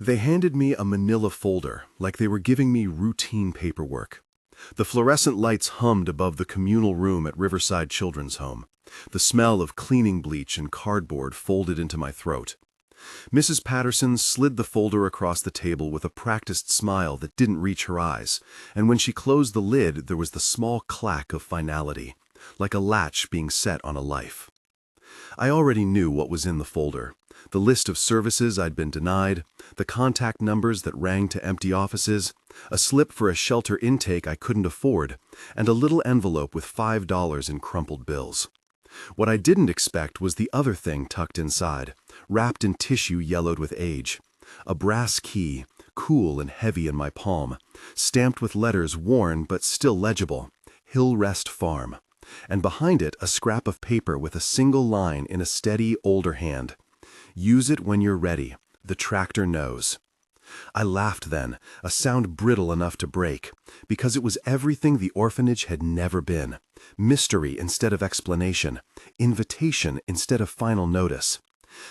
They handed me a manila folder, like they were giving me routine paperwork. The fluorescent lights hummed above the communal room at Riverside Children's Home. The smell of cleaning bleach and cardboard folded into my throat. Mrs. Patterson slid the folder across the table with a practiced smile that didn't reach her eyes, and when she closed the lid there was the small clack of finality, like a latch being set on a life. I already knew what was in the folder. The list of services I'd been denied, the contact numbers that rang to empty offices, a slip for a shelter intake I couldn't afford, and a little envelope with $5 in crumpled bills. What I didn't expect was the other thing tucked inside, wrapped in tissue yellowed with age. A brass key, cool and heavy in my palm, stamped with letters worn but still legible, Hillrest Farm, and behind it a scrap of paper with a single line in a steady, older hand. Use it when you're ready. The tractor knows. I laughed then, a sound brittle enough to break, because it was everything the orphanage had never been. Mystery instead of explanation, invitation instead of final notice.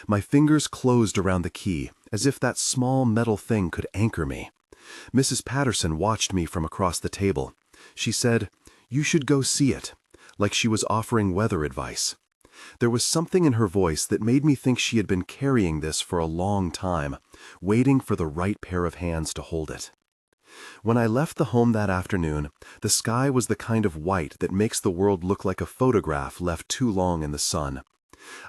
My fingers closed around the key, as if that small metal thing could anchor me. Mrs. Patterson watched me from across the table. She said, "You should go see it," like she was offering weather advice. There was something in her voice that made me think she had been carrying this for a long time, waiting for the right pair of hands to hold it. When I left the home that afternoon, the sky was the kind of white that makes the world look like a photograph left too long in the sun.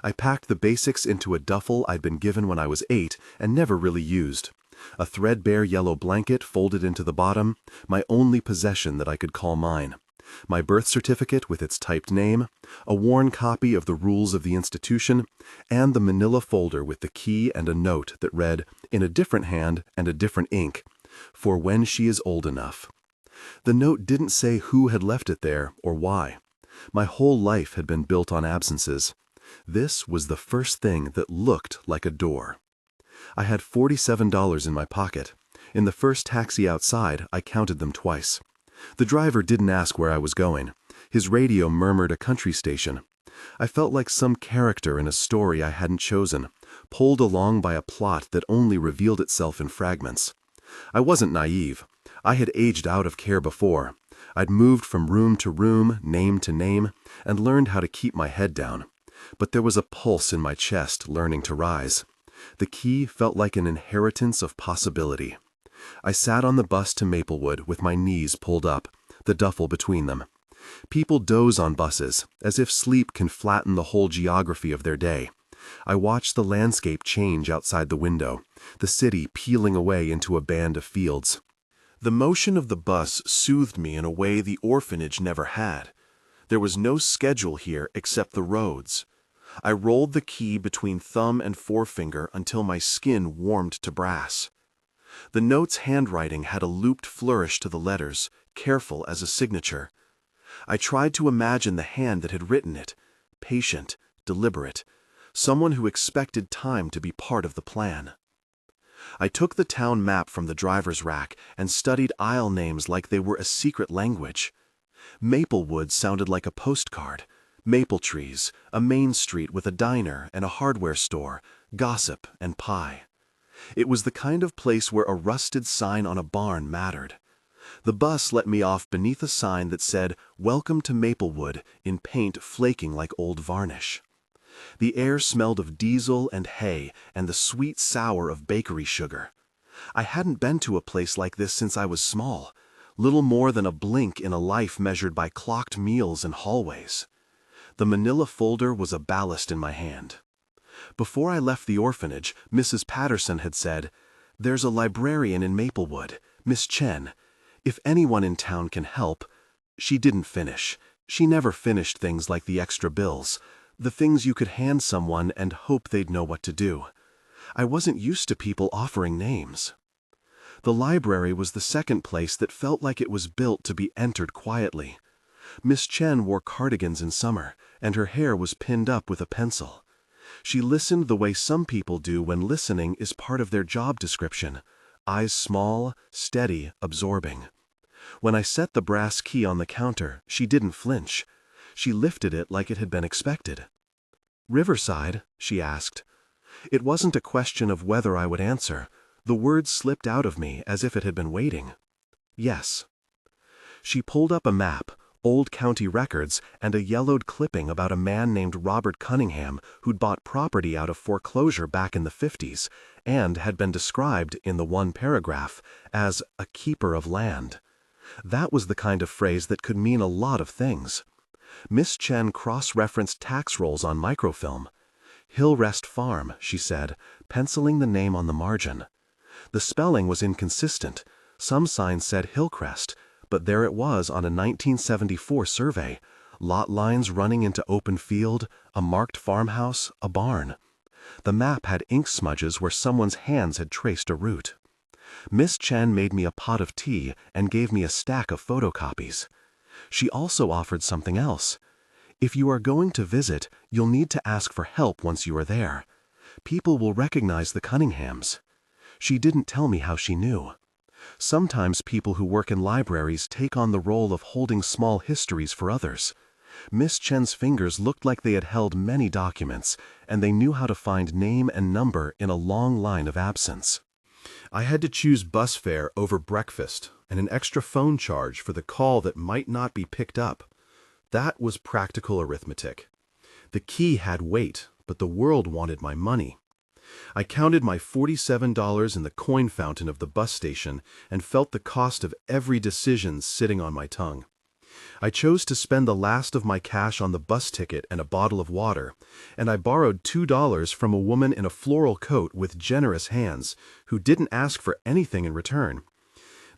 I packed the basics into a duffel I'd been given when I was 8 and never really used. A threadbare yellow blanket folded into the bottom, my only possession that I could call mine. My birth certificate with its typed name, a worn copy of the rules of the institution, and the manila folder with the key and a note that read, in a different hand and a different ink, "For when she is old enough." The note didn't say who had left it there or why. My whole life had been built on absences. This was the first thing that looked like a door. I had $47 in my pocket. In the first taxi outside, I counted them twice. The driver didn't ask where I was going. His radio murmured a country station. I felt like some character in a story I hadn't chosen, pulled along by a plot that only revealed itself in fragments. I wasn't naive. I had aged out of care before. I'd moved from room to room, name to name, and learned how to keep my head down. But there was a pulse in my chest learning to rise. The key felt like an inheritance of possibility. I sat on the bus to Maplewood with my knees pulled up, the duffel between them. People doze on buses, as if sleep can flatten the whole geography of their day. I watched the landscape change outside the window, the city peeling away into a band of fields. The motion of the bus soothed me in a way the orphanage never had. There was no schedule here except the roads. I rolled the key between thumb and forefinger until my skin warmed to brass. The note's handwriting had a looped flourish to the letters, careful as a signature. I tried to imagine the hand that had written it, patient, deliberate, someone who expected time to be part of the plan. I took the town map from the driver's rack and studied aisle names like they were a secret language. Maplewood sounded like a postcard. Maple trees, a main street with a diner and a hardware store, gossip and pie. It was the kind of place where a rusted sign on a barn mattered. The bus let me off beneath a sign that said, "Welcome to Maplewood," in paint flaking like old varnish. The air smelled of diesel and hay and the sweet sour of bakery sugar. I hadn't been to a place like this since I was small, little more than a blink in a life measured by clocked meals and hallways. The manila folder was a ballast in my hand. Before I left the orphanage, Mrs. Patterson had said, "There's a librarian in Maplewood, Miss Chen. If anyone in town can help—" She didn't finish. She never finished things like the extra bills, the things you could hand someone and hope they'd know what to do. I wasn't used to people offering names. The library was the second place that felt like it was built to be entered quietly. Miss Chen wore cardigans in summer, and her hair was pinned up with a pencil. She listened the way some people do when listening is part of their job description, eyes small, steady, absorbing. When I set the brass key on the counter, she didn't flinch. She lifted it like it had been expected. "Riverside?" she asked. It wasn't a question of whether I would answer, The word slipped out of me as if it had been waiting. Yes. She pulled up a map, old county records, and a yellowed clipping about a man named Robert Cunningham who'd bought property out of foreclosure back in the 50s and had been described, in the one paragraph, as a keeper of land. That was the kind of phrase that could mean a lot of things. Miss Chen cross-referenced tax rolls on microfilm. Hillrest Farm, she said, penciling the name on the margin. The spelling was inconsistent. Some signs said Hillcrest, but there it was on a 1974 survey. Lot lines running into open field, a marked farmhouse, a barn. The map had ink smudges where someone's hands had traced a route. Miss Chen made me a pot of tea and gave me a stack of photocopies. She also offered something else. If you are going to visit, you'll need to ask for help once you are there. People will recognize the Cunninghams. She didn't tell me how she knew. Sometimes people who work in libraries take on the role of holding small histories for others. Miss Chen's fingers looked like they had held many documents, and they knew how to find name and number in a long line of absence. I had to choose bus fare over breakfast and an extra phone charge for the call that might not be picked up. That was practical arithmetic. The key had weight, but the world wanted my money. I counted my $47 in the coin fountain of the bus station and felt the cost of every decision sitting on my tongue. I chose to spend the last of my cash on the bus ticket and a bottle of water, and I borrowed $2 from a woman in a floral coat with generous hands who didn't ask for anything in return.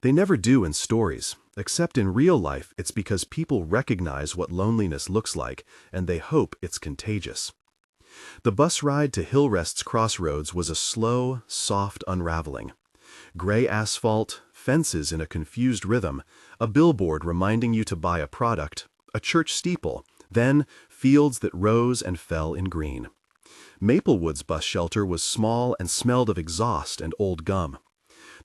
They never do in stories, except in real life it's because people recognize what loneliness looks like and they hope it's contagious. The bus ride to Hillrest's crossroads was a slow, soft unraveling. Gray asphalt, fences in a confused rhythm, a billboard reminding you to buy a product, a church steeple, then fields that rose and fell in green. Maplewood's bus shelter was small and smelled of exhaust and old gum.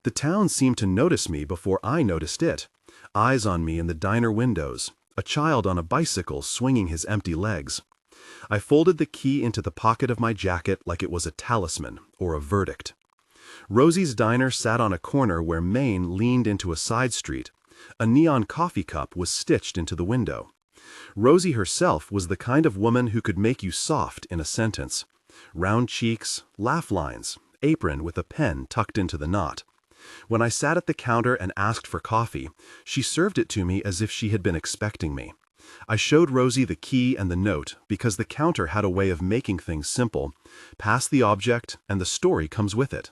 The town seemed to notice me before I noticed it. Eyes on me in the diner windows, a child on a bicycle swinging his empty legs. I folded the key into the pocket of my jacket like it was a talisman or a verdict. Rosie's diner sat on a corner where Maine leaned into a side street. A neon coffee cup was stitched into the window. Rosie herself was the kind of woman who could make you soft in a sentence. Round cheeks, laugh lines, apron with a pen tucked into the knot. When I sat at the counter and asked for coffee, she served it to me as if she had been expecting me. I showed Rosie the key and the note because the counter had a way of making things simple. Pass the object and the story comes with it.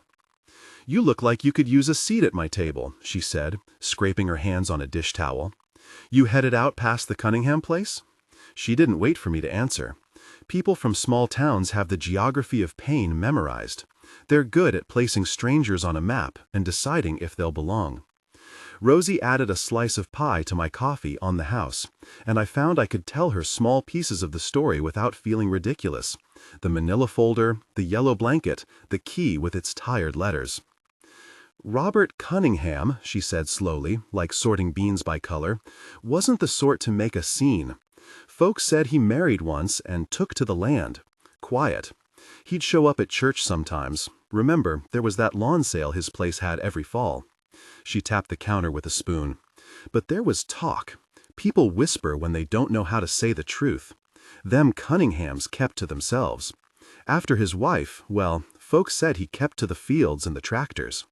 "You look like you could use a seat at my table," she said, scraping her hands on a dish towel. "You headed out past the Cunningham place?" She didn't wait for me to answer. People from small towns have the geography of pain memorized. They're good at placing strangers on a map and deciding if they'll belong. Rosie added a slice of pie to my coffee on the house, and I found I could tell her small pieces of the story without feeling ridiculous. The manila folder, the yellow blanket, the key with its tired letters. "Robert Cunningham," she said slowly, like sorting beans by color, "wasn't the sort to make a scene. Folks said he married once and took to the land. Quiet. He'd show up at church sometimes. Remember, there was that lawn sale his place had every fall." She tapped the counter with a spoon. "But there was talk. People whisper when they don't know how to say the truth. Them Cunninghams kept to themselves. After his wife, well, folks said he kept to the fields and the tractors."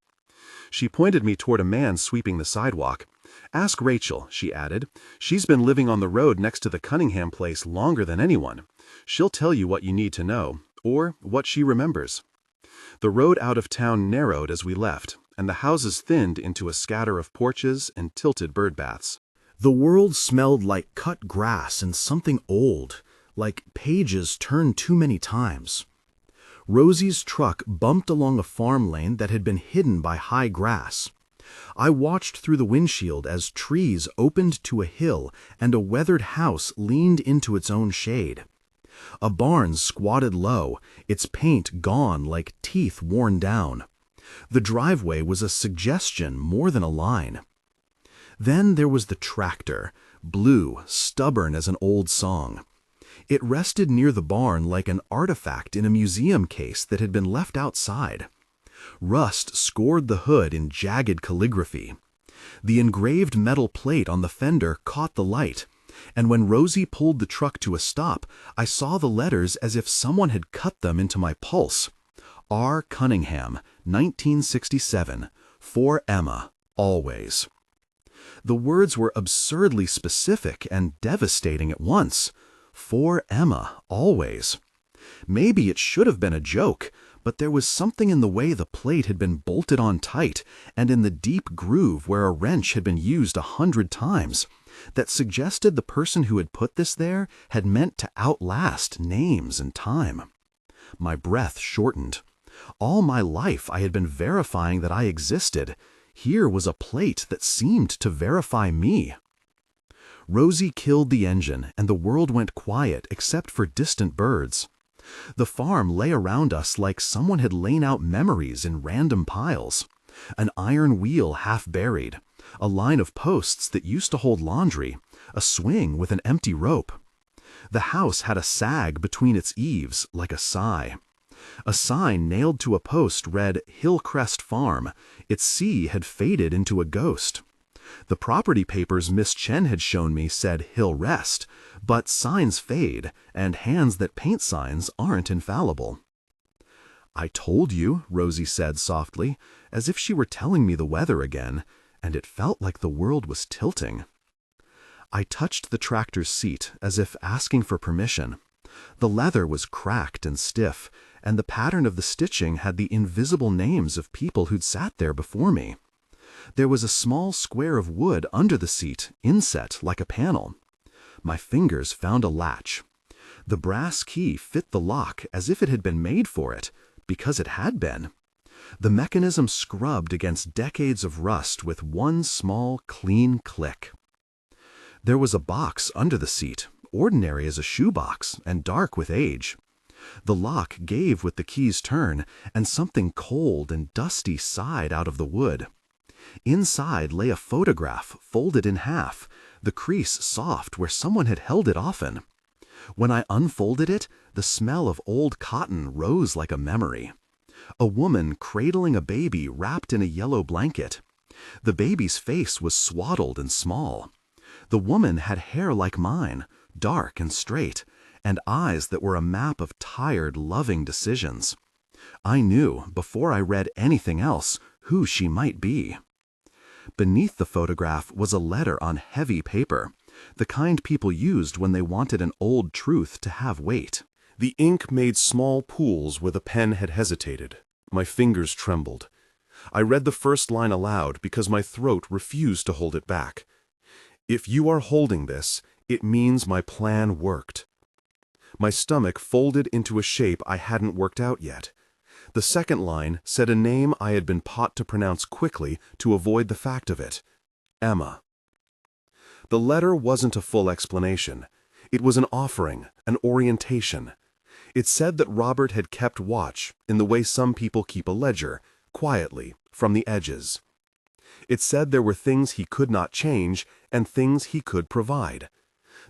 She pointed me toward a man sweeping the sidewalk. "Ask Rachel," she added. "She's been living on the road next to the Cunningham place longer than anyone. She'll tell you what you need to know, or what she remembers." The road out of town narrowed as we left, and the houses thinned into a scatter of porches and tilted bird baths. The world smelled like cut grass and something old, like pages turned too many times. Rosie's truck bumped along a farm lane that had been hidden by high grass. I watched through the windshield as trees opened to a hill and a weathered house leaned into its own shade. A barn squatted low, its paint gone like teeth worn down. The driveway was a suggestion more than a line. Then there was the tractor, blue, stubborn as an old song. It rested near the barn like an artifact in a museum case that had been left outside. Rust scored the hood in jagged calligraphy. The engraved metal plate on the fender caught the light, and when Rosie pulled the truck to a stop, I saw the letters as if someone had cut them into my pulse. R. Cunningham, 1967, for Emma, always. The words were absurdly specific and devastating at once. For Emma, always. Maybe it should have been a joke, but there was something in the way the plate had been bolted on tight and in the deep groove where a wrench had been used 100 times that suggested the person who had put this there had meant to outlast names and time. My breath shortened. All my life I had been verifying that I existed. Here was a plate that seemed to verify me. Rosie killed the engine, and the world went quiet except for distant birds. The farm lay around us like someone had lain out memories in random piles. An iron wheel half buried, a line of posts that used to hold laundry, a swing with an empty rope. The house had a sag between its eaves like a sigh. A sign nailed to a post read Hillrest Farm. Its C had faded into a ghost. The property papers Miss Chen had shown me said Hillrest, but signs fade, and hands that paint signs aren't infallible. I told you, Rosie said softly, as if she were telling me the weather again, and it felt like the world was tilting. I touched the tractor's seat as if asking for permission. The leather was cracked and stiff, and the pattern of the stitching had the invisible names of people who'd sat there before me. There was a small square of wood under the seat, inset like a panel. My fingers found a latch. The brass key fit the lock as if it had been made for it, because it had been. The mechanism scrubbed against decades of rust with one small, clean click. There was a box under the seat, ordinary as a shoebox and dark with age. The lock gave with the key's turn, and something cold and dusty sighed out of the wood. Inside lay a photograph folded in half, the crease soft where someone had held it often. When I unfolded it, the smell of old cotton rose like a memory. A woman cradling a baby wrapped in a yellow blanket. The baby's face was swaddled and small. The woman had hair like mine, dark and straight, and eyes that were a map of tired, loving decisions. I knew, before I read anything else, who she might be. Beneath the photograph was a letter on heavy paper, the kind people used when they wanted an old truth to have weight. The ink made small pools where the pen had hesitated. My fingers trembled. I read the first line aloud because my throat refused to hold it back. If you are holding this, it means my plan worked. My stomach folded into a shape I hadn't worked out yet. The second line said a name I had been taught to pronounce quickly to avoid the fact of it. Emma. The letter wasn't a full explanation. It was an offering, an orientation. It said that Robert had kept watch, in the way some people keep a ledger, quietly, from the edges. It said there were things he could not change and things he could provide.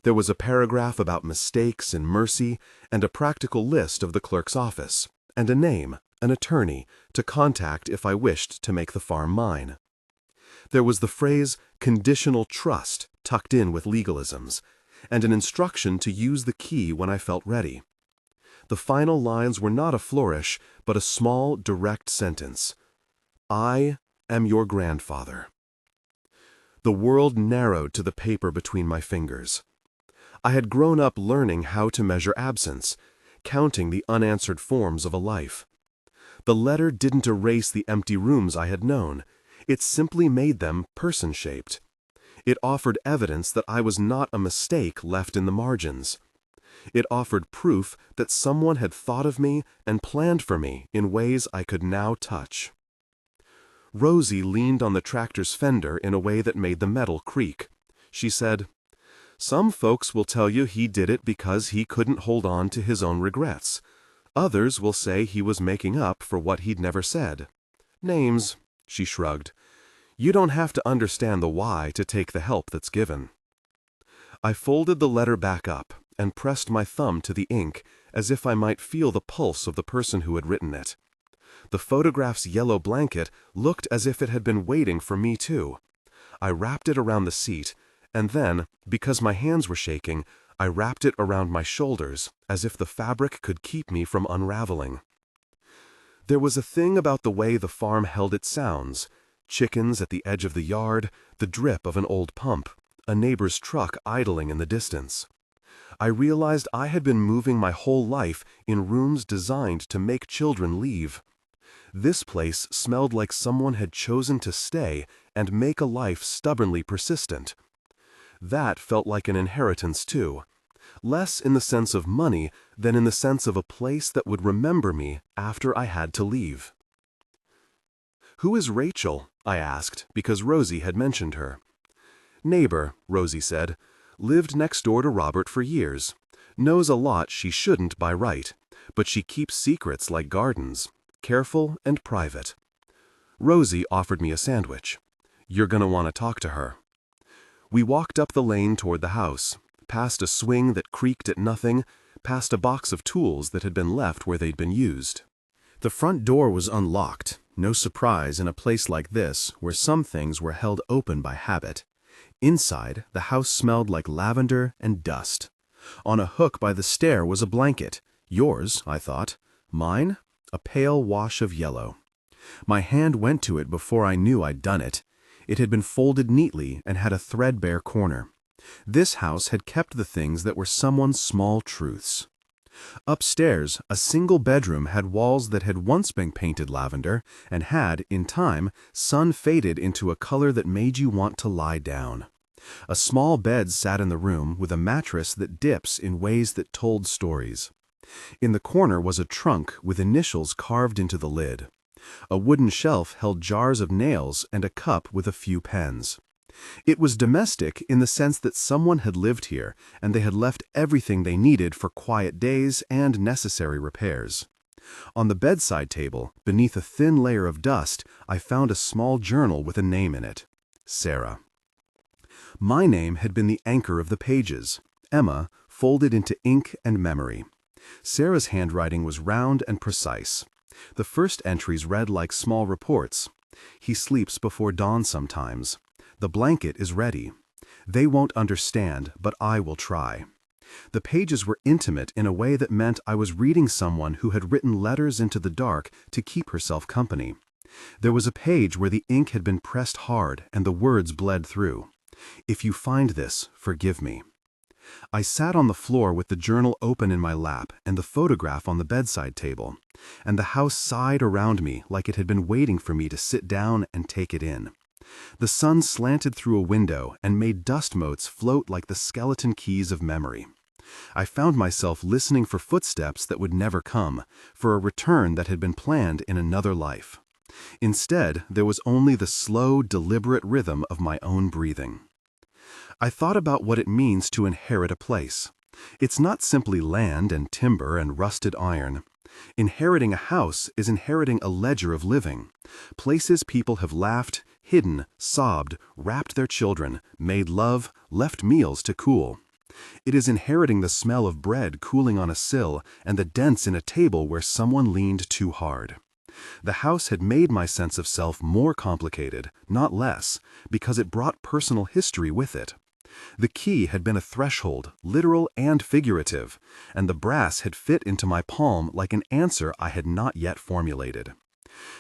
There was a paragraph about mistakes and mercy, and a practical list of the clerk's office, and a name, an attorney, to contact if I wished to make the farm mine. There was the phrase conditional trust tucked in with legalisms, and an instruction to use the key when I felt ready. The final lines were not a flourish, but a small, direct sentence. I am your grandfather. The world narrowed to the paper between my fingers. I had grown up learning how to measure absence, counting the unanswered forms of a life. The letter didn't erase the empty rooms I had known. It simply made them person-shaped. It offered evidence that I was not a mistake left in the margins. It offered proof that someone had thought of me and planned for me in ways I could now touch. Rosie leaned on the tractor's fender in a way that made the metal creak. She said, "Some folks will tell you he did it because he couldn't hold on to his own regrets. Others will say he was making up for what he'd never said. Names," she shrugged. "You don't have to understand the why to take the help that's given." I folded the letter back up and pressed my thumb to the ink as if I might feel the pulse of the person who had written it. The photograph's yellow blanket looked as if it had been waiting for me too. I wrapped it around the seat, and then, because my hands were shaking, I wrapped it around my shoulders, as if the fabric could keep me from unraveling. There was a thing about the way the farm held its sounds: chickens at the edge of the yard, the drip of an old pump, a neighbor's truck idling in the distance. I realized I had been moving my whole life in rooms designed to make children leave. This place smelled like someone had chosen to stay and make a life stubbornly persistent. That felt like an inheritance too, less in the sense of money than in the sense of a place that would remember me after I had to leave. "Who is Rachel?" I asked, because Rosie had mentioned her. "Neighbor," Rosie said. "Lived next door to Robert for years. Knows a lot she shouldn't by right, but she keeps secrets like gardens, careful and private." Rosie offered me a sandwich. "You're gonna want to talk to her." We walked up the lane toward the house, past a swing that creaked at nothing, past a box of tools that had been left where they'd been used. The front door was unlocked, no surprise in a place like this where some things were held open by habit. Inside, the house smelled like lavender and dust. On a hook by the stair was a blanket. Yours, I thought. Mine? A pale wash of yellow. My hand went to it before I knew I'd done it. It had been folded neatly and had a threadbare corner. This house had kept the things that were someone's small truths. Upstairs, a single bedroom had walls that had once been painted lavender and had, in time, sun-faded into a color that made you want to lie down. A small bed sat in the room with a mattress that dips in ways that told stories. In the corner was a trunk with initials carved into the lid. A wooden shelf held jars of nails and a cup with a few pens. It was domestic in the sense that someone had lived here and they had left everything they needed for quiet days and necessary repairs. On the bedside table, beneath a thin layer of dust, I found a small journal with a name in it: Sarah. My name had been the anchor of the pages, Emma, folded into ink and memory. Sarah's handwriting was round and precise. The first entries read like small reports. "He sleeps before dawn sometimes. The blanket is ready. They won't understand, but I will try." The pages were intimate in a way that meant I was reading someone who had written letters into the dark to keep herself company. There was a page where the ink had been pressed hard and the words bled through. "If you find this, forgive me." I sat on the floor with the journal open in my lap and the photograph on the bedside table, and the house sighed around me like it had been waiting for me to sit down and take it in. The sun slanted through a window and made dust motes float like the skeleton keys of memory. I found myself listening for footsteps that would never come, for a return that had been planned in another life. Instead, there was only the slow, deliberate rhythm of my own breathing. I thought about what it means to inherit a place. It's not simply land and timber and rusted iron. Inheriting a house is inheriting a ledger of living. Places people have laughed, hidden, sobbed, wrapped their children, made love, left meals to cool. It is inheriting the smell of bread cooling on a sill and the dents in a table where someone leaned too hard. The house had made my sense of self more complicated, not less, because it brought personal history with it. The key had been a threshold, literal and figurative, and the brass had fit into my palm like an answer I had not yet formulated.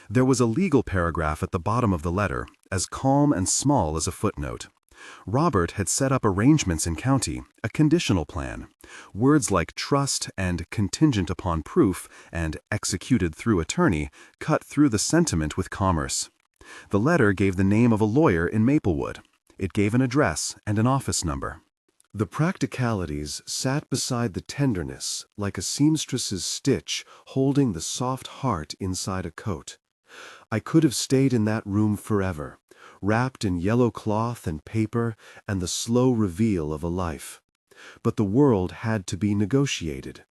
There was a legal paragraph at the bottom of the letter, as calm and small as a footnote. Robert had set up arrangements in county, a conditional plan. Words like trust and contingent upon proof and executed through attorney cut through the sentiment with commerce. The letter gave the name of a lawyer in Maplewood. It gave an address and an office number. The practicalities sat beside the tenderness like a seamstress's stitch holding the soft heart inside a coat. I could have stayed in that room forever, wrapped in yellow cloth and paper and the slow reveal of a life. But the world had to be negotiated.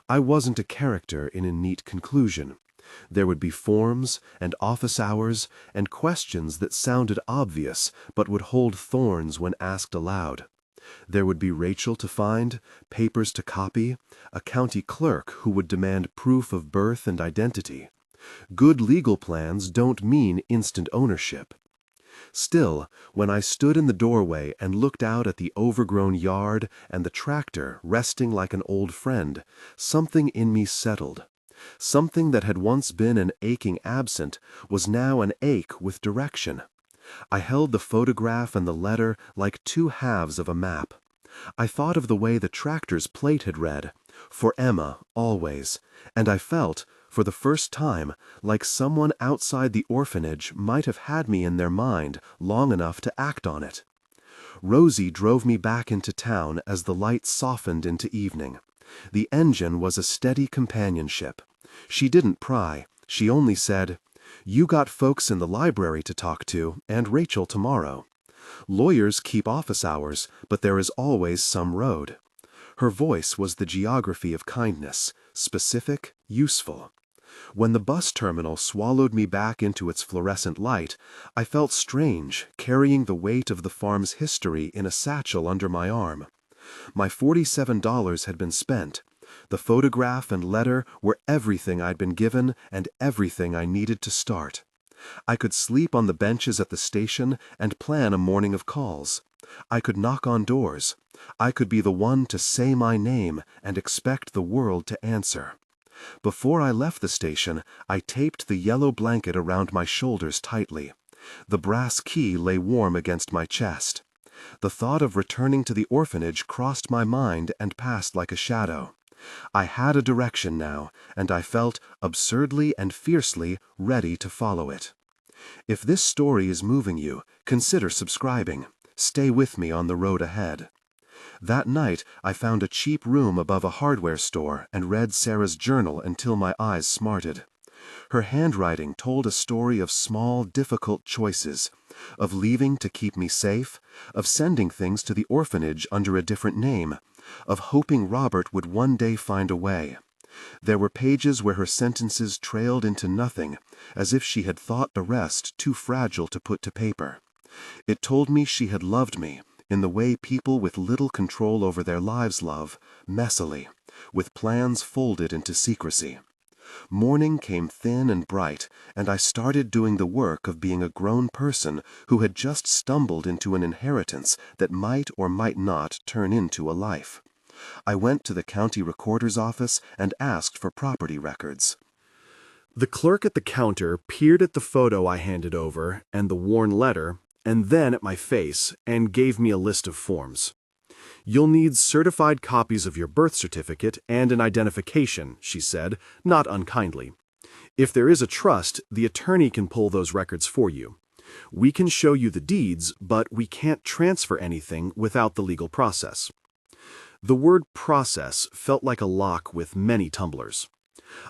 I wasn't a character in a neat conclusion. There would be forms and office hours and questions that sounded obvious but would hold thorns when asked aloud. There would be Rachel to find, papers to copy, a county clerk who would demand proof of birth and identity. Good legal plans don't mean instant ownership. Still, when I stood in the doorway and looked out at the overgrown yard and the tractor resting like an old friend, something in me settled. Something that had once been an aching absent was now an ache with direction. I held the photograph and the letter like two halves of a map. I thought of the way the tractor's plate had read, "For Emma, always," and I felt, for the first time, like someone outside the orphanage might have had me in their mind long enough to act on it. Rosie drove me back into town as the light softened into evening. The engine was a steady companionship. She didn't pry. She only said, "You got folks in the library to talk to, and Rachel tomorrow. Lawyers keep office hours, but there is always some road." Her voice was the geography of kindness, specific, useful. When the bus terminal swallowed me back into its fluorescent light, I felt strange, carrying the weight of the farm's history in a satchel under my arm. My $47 had been spent. The photograph and letter were everything I'd been given and everything I needed to start. I could sleep on the benches at the station and plan a morning of calls. I could knock on doors. I could be the one to say my name and expect the world to answer. Before I left the station, I taped the yellow blanket around my shoulders tightly. The brass key lay warm against my chest. The thought of returning to the orphanage crossed my mind and passed like a shadow. I had a direction now, and I felt, absurdly and fiercely, ready to follow it. If this story is moving you, consider subscribing. Stay with me on the road ahead. That night, I found a cheap room above a hardware store and read Sarah's journal until my eyes smarted. Her handwriting told a story of small, difficult choices, of leaving to keep me safe, of sending things to the orphanage under a different name, of hoping Robert would one day find a way. There were pages where her sentences trailed into nothing, as if she had thought the rest too fragile to put to paper. It told me she had loved me, in the way people with little control over their lives love, messily, with plans folded into secrecy. Morning came thin and bright, and I started doing the work of being a grown person who had just stumbled into an inheritance that might or might not turn into a life. I went to the county recorder's office and asked for property records. The clerk at the counter peered at the photo I handed over and the worn letter, and then at my face, and gave me a list of forms. "You'll need certified copies of your birth certificate and an identification," she said, not unkindly. "If there is a trust, the attorney can pull those records for you. We can show you the deeds, but we can't transfer anything without the legal process." The word process felt like a lock with many tumblers.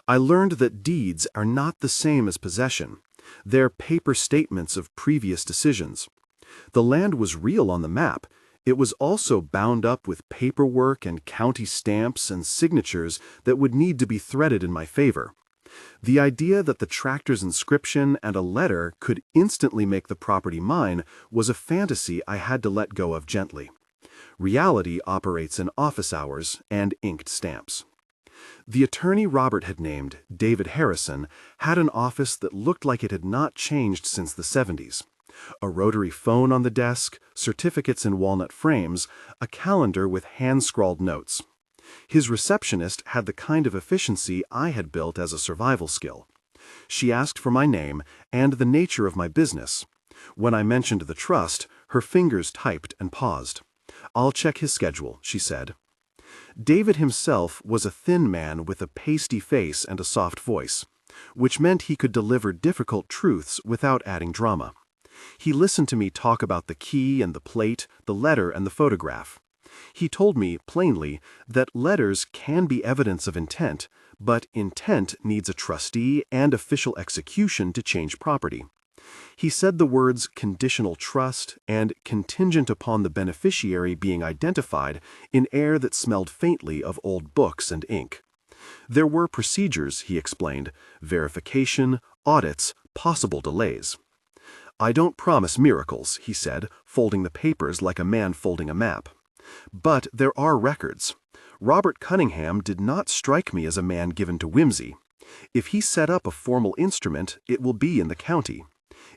I learned that deeds are not the same as possession. They're paper statements of previous decisions. The land was real on the map. It was also bound up with paperwork and county stamps and signatures that would need to be threaded in my favor. The idea that the tractor's inscription and a letter could instantly make the property mine was a fantasy I had to let go of gently. Reality operates in office hours and inked stamps. The attorney Robert had named, David Harrison, had an office that looked like it had not changed since the 70s. A rotary phone on the desk, certificates in walnut frames, a calendar with hand-scrawled notes. His receptionist had the kind of efficiency I had built as a survival skill. She asked for my name and the nature of my business. When I mentioned the trust, her fingers typed and paused. "I'll check his schedule," she said. David himself was a thin man with a pasty face and a soft voice, which meant he could deliver difficult truths without adding drama. He listened to me talk about the key and the plate, the letter and the photograph. He told me, plainly, that letters can be evidence of intent, but intent needs a trustee and official execution to change property. He said the words conditional trust and contingent upon the beneficiary being identified in air that smelled faintly of old books and ink. There were procedures, he explained, verification, audits, possible delays. "I don't promise miracles," he said, folding the papers like a man folding a map. "But there are records. Robert Cunningham did not strike me as a man given to whimsy. If he set up a formal instrument, it will be in the county.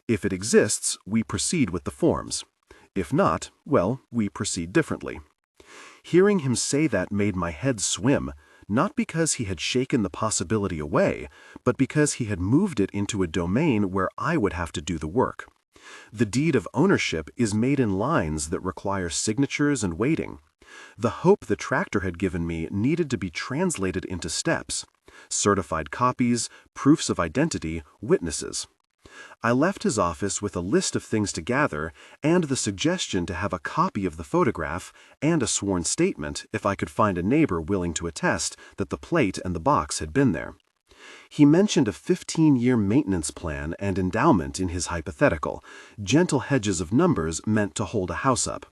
If it exists, we proceed with the forms. If not, well, we proceed differently. Hearing him say that made my head swim, not because he had shaken the possibility away, but because he had moved it into a domain where I would have to do the work. The deed of ownership is made in lines that require signatures and waiting. The hope the tractor had given me needed to be translated into steps: certified copies, proofs of identity, witnesses. I left his office with a list of things to gather and the suggestion to have a copy of the photograph and a sworn statement if I could find a neighbor willing to attest that the plate and the box had been there. He mentioned a 15-year maintenance plan and endowment in his hypothetical, gentle hedges of numbers meant to hold a house up.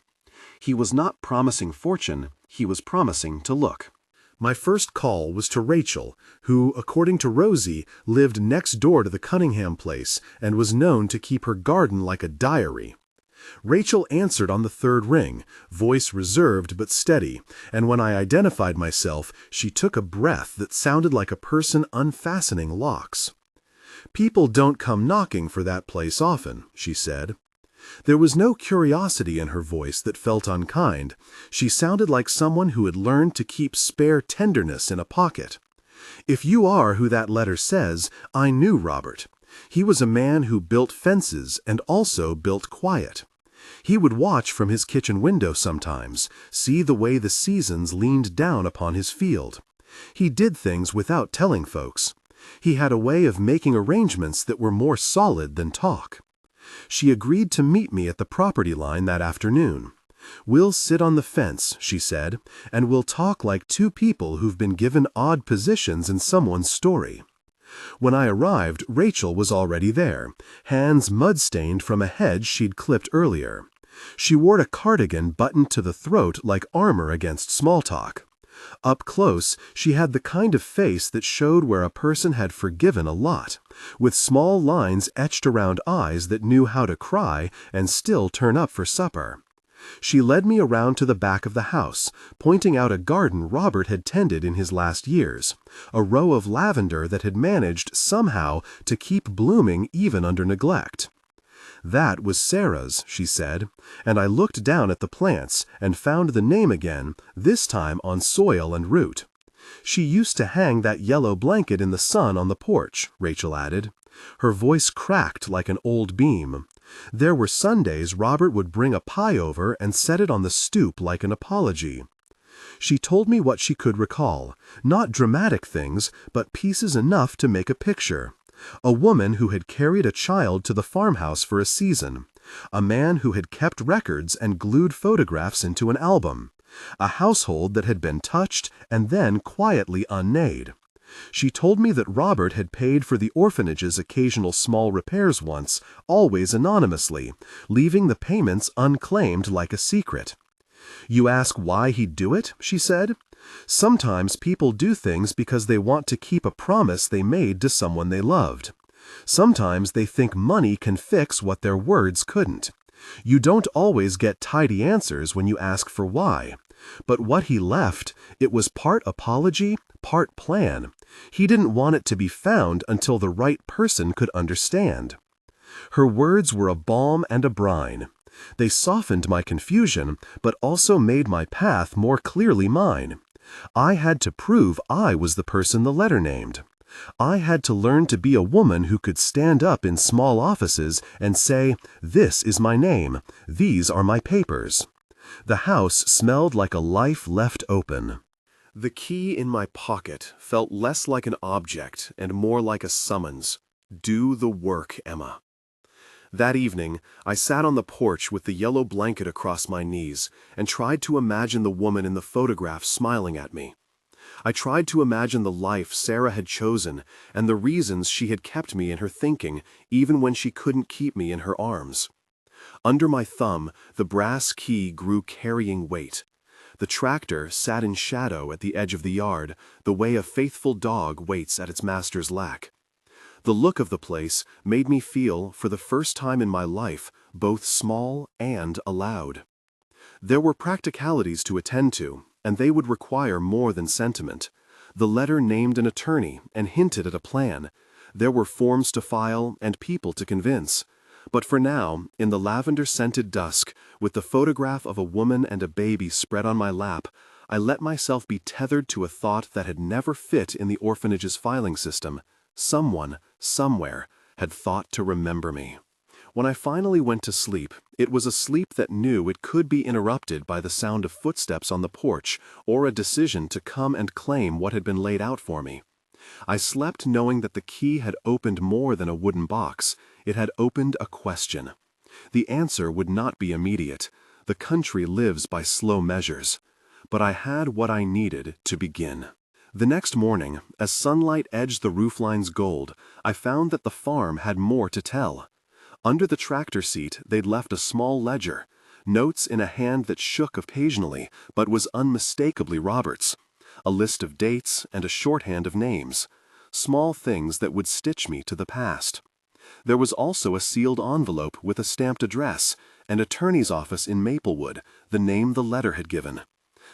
He was not promising fortune, he was promising to look. My first call was to Rachel, who, according to Rosie, lived next door to the Cunningham place and was known to keep her garden like a diary. Rachel answered on the third ring, voice reserved but steady, and when I identified myself, she took a breath that sounded like a person unfastening locks. "People don't come knocking for that place often," she said. There was no curiosity in her voice that felt unkind. She sounded like someone who had learned to keep spare tenderness in a pocket. "If you are who that letter says, I knew Robert. He was a man who built fences and also built quiet. He would watch from his kitchen window sometimes, see the way the seasons leaned down upon his field. He did things without telling folks. He had a way of making arrangements that were more solid than talk." She agreed to meet me at the property line that afternoon. "We'll sit on the fence," she said, "and we'll talk like two people who've been given odd positions in someone's story." When I arrived, Rachel was already there, hands mud-stained from a hedge she'd clipped earlier. She wore a cardigan buttoned to the throat like armor against small talk. Up close, she had the kind of face that showed where a person had forgiven a lot, with small lines etched around eyes that knew how to cry and still turn up for supper. She led me around to the back of the house, pointing out a garden Robert had tended in his last years, a row of lavender that had managed, somehow, to keep blooming even under neglect. "That was Sarah's," she said, and I looked down at the plants and found the name again, this time on soil and root. "She used to hang that yellow blanket in the sun on the porch," Rachel added. Her voice cracked like an old beam. "There were Sundays Robert would bring a pie over and set it on the stoop like an apology." She told me what she could recall, not dramatic things, but pieces enough to make a picture. A woman who had carried a child to the farmhouse for a season. A man who had kept records and glued photographs into an album. A household that had been touched and then quietly unnayed. She told me that Robert had paid for the orphanage's occasional small repairs once, always anonymously, leaving the payments unclaimed like a secret. "You ask why he'd do it?" she said. "Sometimes people do things because they want to keep a promise they made to someone they loved. Sometimes they think money can fix what their words couldn't. You don't always get tidy answers when you ask for why. But what he left, it was part apology, part plan. He didn't want it to be found until the right person could understand." Her words were a balm and a brine. They softened my confusion, but also made my path more clearly mine. I had to prove I was the person the letter named. I had to learn to be a woman who could stand up in small offices and say, "This is my name. These are my papers." The house smelled like a life left open. The key in my pocket felt less like an object and more like a summons. Do the work, Emma. That evening, I sat on the porch with the yellow blanket across my knees and tried to imagine the woman in the photograph smiling at me. I tried to imagine the life Sarah had chosen and the reasons she had kept me in her thinking even when she couldn't keep me in her arms. Under my thumb, the brass key grew carrying weight. The tractor sat in shadow at the edge of the yard, the way a faithful dog waits at its master's lack. The look of the place made me feel, for the first time in my life, both small and allowed. There were practicalities to attend to, and they would require more than sentiment. The letter named an attorney and hinted at a plan. There were forms to file and people to convince. But for now, in the lavender-scented dusk, with the photograph of a woman and a baby spread on my lap, I let myself be tethered to a thought that had never fit in the orphanage's filing system. Someone, somewhere, had thought to remember me. When I finally went to sleep, it was a sleep that knew it could be interrupted by the sound of footsteps on the porch or a decision to come and claim what had been laid out for me. I slept knowing that the key had opened more than a wooden box. It had opened a question. The answer would not be immediate. The country lives by slow measures. But I had what I needed to begin. The next morning, as sunlight edged the roofline's gold, I found that the farm had more to tell. Under the tractor seat, they'd left a small ledger, notes in a hand that shook occasionally, but was unmistakably Robert's, a list of dates and a shorthand of names, small things that would stitch me to the past. There was also a sealed envelope with a stamped address, an attorney's office in Maplewood, the name the letter had given.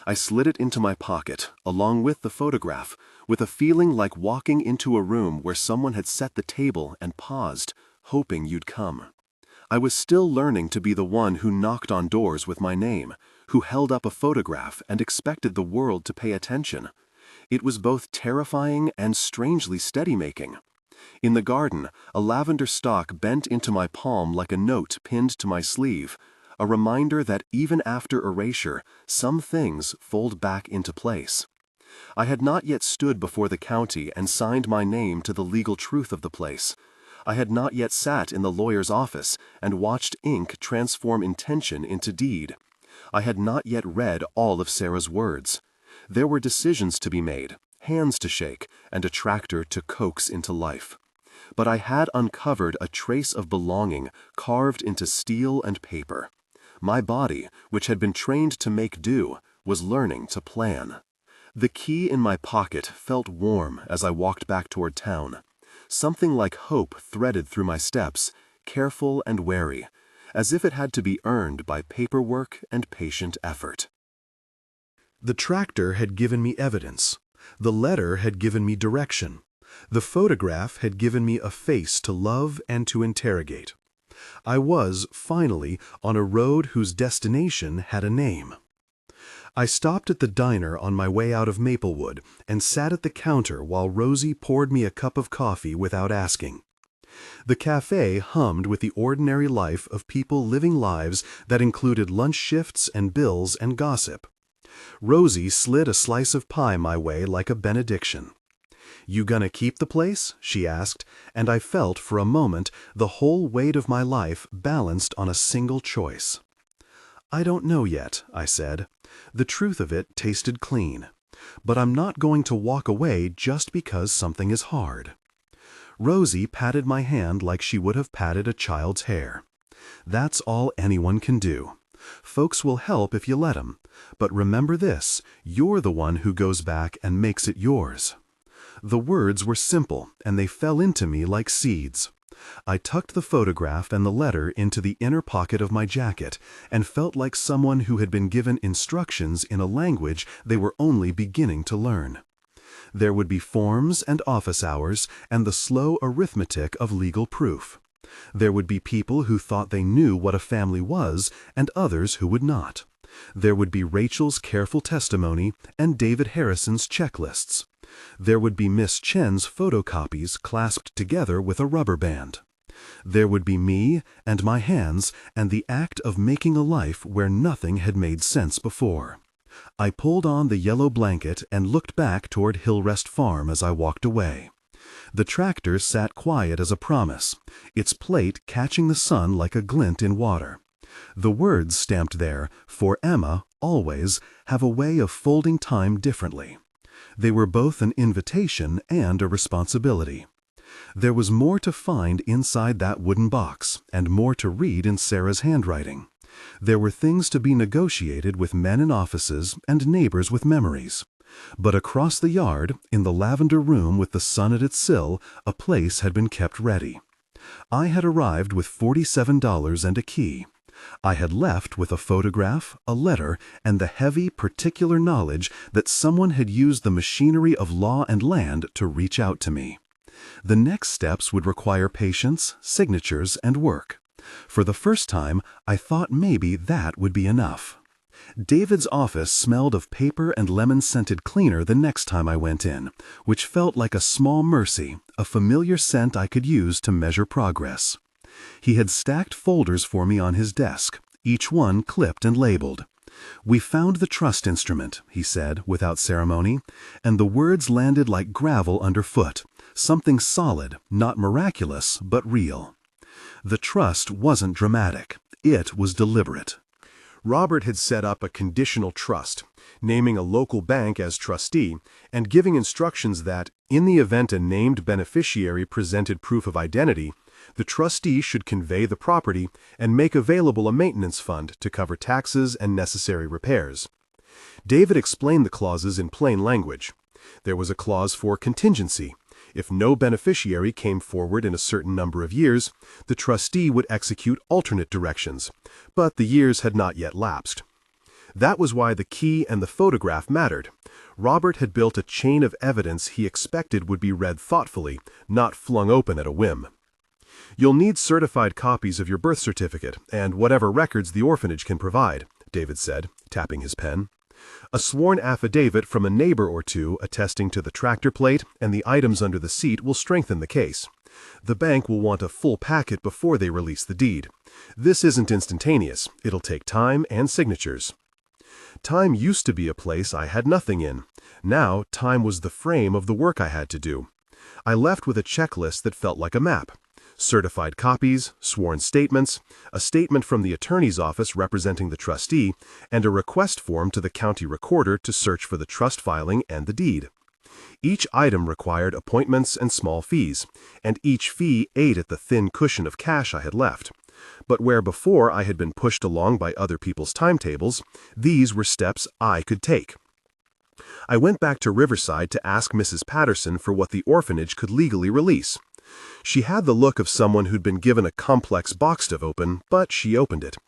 I slid it into my pocket, along with the photograph, with a feeling like walking into a room where someone had set the table and paused, hoping you'd come. I was still learning to be the one who knocked on doors with my name, who held up a photograph and expected the world to pay attention. It was both terrifying and strangely steady-making. In the garden, a lavender stalk bent into my palm like a note pinned to my sleeve, a reminder that even after erasure, some things fold back into place. I had not yet stood before the county and signed my name to the legal truth of the place. I had not yet sat in the lawyer's office and watched ink transform intention into deed. I had not yet read all of Sarah's words. There were decisions to be made, hands to shake, and a tractor to coax into life. But I had uncovered a trace of belonging carved into steel and paper. My body, which had been trained to make do, was learning to plan. The key in my pocket felt warm as I walked back toward town. Something like hope threaded through my steps, careful and wary, as if it had to be earned by paperwork and patient effort. The tractor had given me evidence. The letter had given me direction. The photograph had given me a face to love and to interrogate. I was, finally, on a road whose destination had a name. I stopped at the diner on my way out of Maplewood and sat at the counter while Rosie poured me a cup of coffee without asking. The cafe hummed with the ordinary life of people living lives that included lunch shifts and bills and gossip. Rosie slid a slice of pie my way like a benediction. "You gonna keep the place?" she asked, and I felt for a moment the whole weight of my life balanced on a single choice. "I don't know yet," I said. The truth of it tasted clean. But I'm not going to walk away just because something is hard. Rosie patted my hand like she would have patted a child's hair. "That's all anyone can do. Folks will help if you let 'em. But remember this, you're the one who goes back and makes it yours." The words were simple, and they fell into me like seeds. I tucked the photograph and the letter into the inner pocket of my jacket and felt like someone who had been given instructions in a language they were only beginning to learn. There would be forms and office hours and the slow arithmetic of legal proof. There would be people who thought they knew what a family was and others who would not. There would be Rachel's careful testimony and David Harrison's checklists. There would be Miss Chen's photocopies clasped together with a rubber band. There would be me and my hands and the act of making a life where nothing had made sense before. I pulled on the yellow blanket and looked back toward Hillrest Farm as I walked away. The tractor sat quiet as a promise, its plate catching the sun like a glint in water. The words stamped there, "For Emma, always," have a way of folding time differently. They were both an invitation and a responsibility. There was more to find inside that wooden box, and more to read in Sarah's handwriting. There were things to be negotiated with men in offices and neighbors with memories. But across the yard, in the lavender room with the sun at its sill, a place had been kept ready. I had arrived with $47 and a key. I had left with a photograph, a letter, and the heavy, particular knowledge that someone had used the machinery of law and land to reach out to me. The next steps would require patience, signatures, and work. For the first time, I thought maybe that would be enough. David's office smelled of paper and lemon-scented cleaner the next time I went in, which felt like a small mercy, a familiar scent I could use to measure progress. He had stacked folders for me on his desk, each one clipped and labeled. "We found the trust instrument," he said, without ceremony, and the words landed like gravel underfoot, something solid, not miraculous, but real. The trust wasn't dramatic. It was deliberate. Robert had set up a conditional trust, naming a local bank as trustee and giving instructions that, in the event a named beneficiary presented proof of identity, the trustee should convey the property and make available a maintenance fund to cover taxes and necessary repairs. David explained the clauses in plain language. There was a clause for contingency. If no beneficiary came forward in a certain number of years, the trustee would execute alternate directions, but the years had not yet lapsed. That was why the key and the photograph mattered. Robert had built a chain of evidence he expected would be read thoughtfully, not flung open at a whim. "You'll need certified copies of your birth certificate and whatever records the orphanage can provide," David said, tapping his pen. "A sworn affidavit from a neighbor or two attesting to the tractor plate and the items under the seat will strengthen the case. The bank will want a full packet before they release the deed. This isn't instantaneous. It'll take time and signatures." Time used to be a place I had nothing in. Now, time was the frame of the work I had to do. I left with a checklist that felt like a map. Certified copies, sworn statements, a statement from the attorney's office representing the trustee, and a request form to the county recorder to search for the trust filing and the deed. Each item required appointments and small fees, and each fee ate at the thin cushion of cash I had left. But where before I had been pushed along by other people's timetables, these were steps I could take. I went back to Riverside to ask Mrs. Patterson for what the orphanage could legally release. She had the look of someone who'd been given a complex box to open, but she opened it.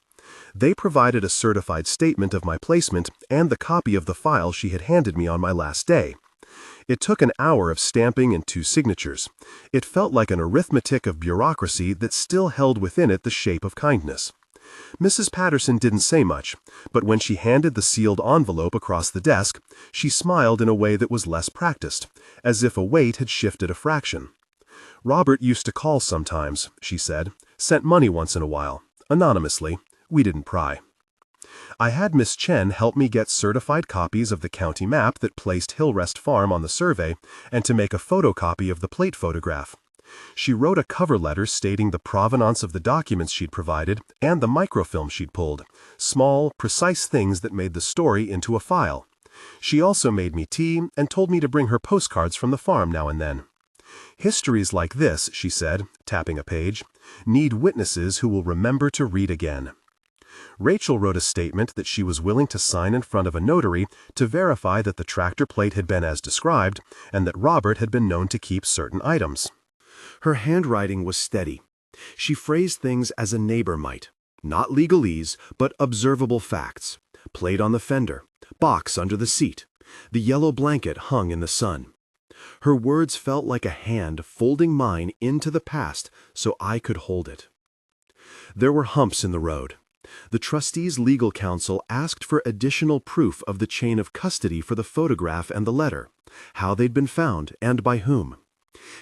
They provided a certified statement of my placement and the copy of the file she had handed me on my last day. It took an hour of stamping and 2 signatures. It felt like an arithmetic of bureaucracy that still held within it the shape of kindness. Mrs. Patterson didn't say much, but when she handed the sealed envelope across the desk, she smiled in a way that was less practiced, as if a weight had shifted a fraction. "Robert used to call sometimes," she said, "sent money once in a while, anonymously. We didn't pry." I had Miss Chen help me get certified copies of the county map that placed Hillrest Farm on the survey and to make a photocopy of the plate photograph. She wrote a cover letter stating the provenance of the documents she'd provided and the microfilm she'd pulled, small, precise things that made the story into a file. She also made me tea and told me to bring her postcards from the farm now and then. "Histories like this," she said, tapping a page, "need witnesses who will remember to read again." Rachel wrote a statement that she was willing to sign in front of a notary to verify that the tractor plate had been as described and that Robert had been known to keep certain items. Her handwriting was steady. She phrased things as a neighbor might. Not legalese, but observable facts. Plate on the fender, box under the seat, the yellow blanket hung in the sun. Her words felt like a hand folding mine into the past so I could hold it. There were humps in the road. The trustees' legal counsel asked for additional proof of the chain of custody for the photograph and the letter, how they'd been found and by whom.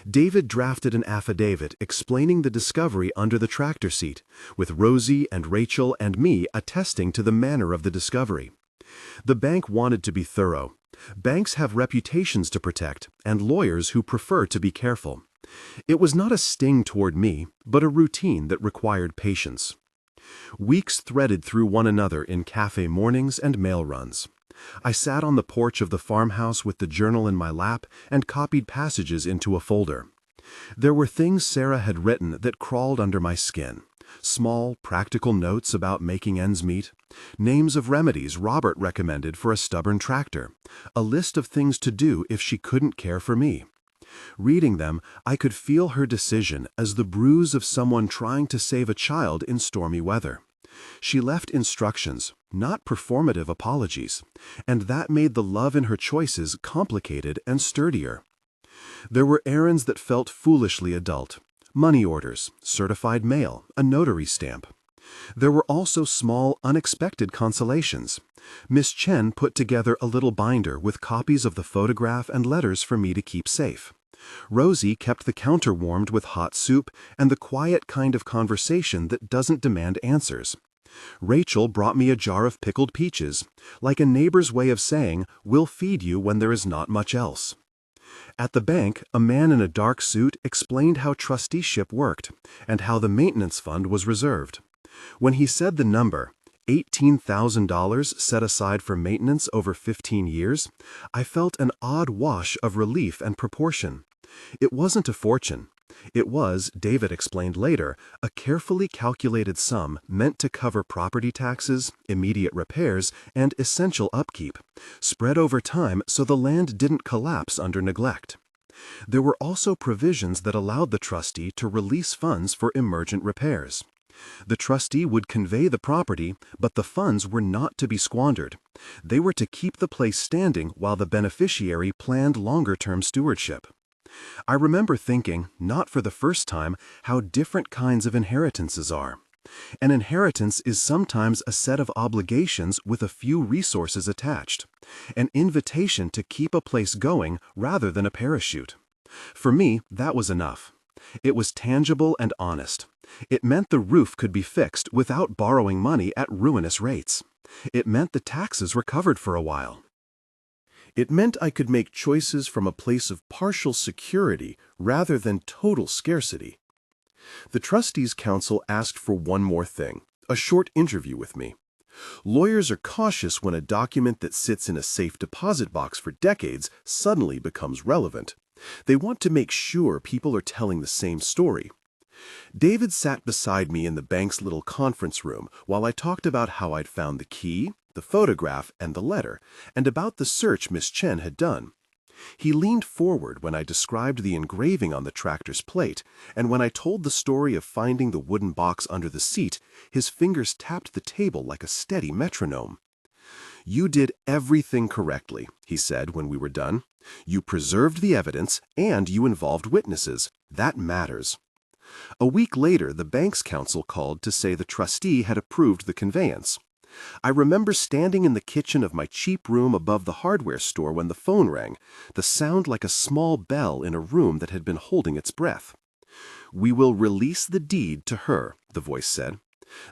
David drafted an affidavit explaining the discovery under the tractor seat, with Rosie and Rachel and me attesting to the manner of the discovery. The bank wanted to be thorough. Banks have reputations to protect, and lawyers who prefer to be careful. It was not a sting toward me, but a routine that required patience. Weeks threaded through one another in cafe mornings and mail runs. I sat on the porch of the farmhouse with the journal in my lap and copied passages into a folder. There were things Sarah had written that crawled under my skin. Small, practical notes about making ends meet, names of remedies Robert recommended for a stubborn tractor, a list of things to do if she couldn't care for me. Reading them, I could feel her decision as the bruise of someone trying to save a child in stormy weather. She left instructions, not performative apologies, and that made the love in her choices complicated and sturdier. There were errands that felt foolishly adult. Money orders, certified mail, a notary stamp. There were also small, unexpected consolations. Miss Chen put together a little binder with copies of the photograph and letters for me to keep safe. Rosie kept the counter warmed with hot soup and the quiet kind of conversation that doesn't demand answers. Rachel brought me a jar of pickled peaches, like a neighbor's way of saying, "We'll feed you when there is not much else." At the bank, a man in a dark suit explained how trusteeship worked and how the maintenance fund was reserved. When he said the number, $18,000 set aside for maintenance over 15 years, I felt an odd wash of relief and proportion. It wasn't a fortune. It was, David explained later, a carefully calculated sum meant to cover property taxes, immediate repairs, and essential upkeep, spread over time so the land didn't collapse under neglect. There were also provisions that allowed the trustee to release funds for emergent repairs. The trustee would convey the property, but the funds were not to be squandered. They were to keep the place standing while the beneficiary planned longer-term stewardship. I remember thinking, not for the first time, how different kinds of inheritances are. An inheritance is sometimes a set of obligations with a few resources attached, an invitation to keep a place going rather than a parachute. For me, that was enough. It was tangible and honest. It meant the roof could be fixed without borrowing money at ruinous rates. It meant the taxes were covered for a while. It meant I could make choices from a place of partial security rather than total scarcity. The Trustees' Council asked for one more thing, a short interview with me. Lawyers are cautious when a document that sits in a safe deposit box for decades suddenly becomes relevant. They want to make sure people are telling the same story. David sat beside me in the bank's little conference room while I talked about how I'd found the key, the photograph, and the letter, and about the search Miss Chen had done. He leaned forward when I described the engraving on the tractor's plate, and when I told the story of finding the wooden box under the seat, his fingers tapped the table like a steady metronome. "You did everything correctly," he said when we were done. "You preserved the evidence, and you involved witnesses. That matters." A week later, the bank's counsel called to say the trustee had approved the conveyance. I remember standing in the kitchen of my cheap room above the hardware store when the phone rang, the sound like a small bell in a room that had been holding its breath. "We will release the deed to her," the voice said.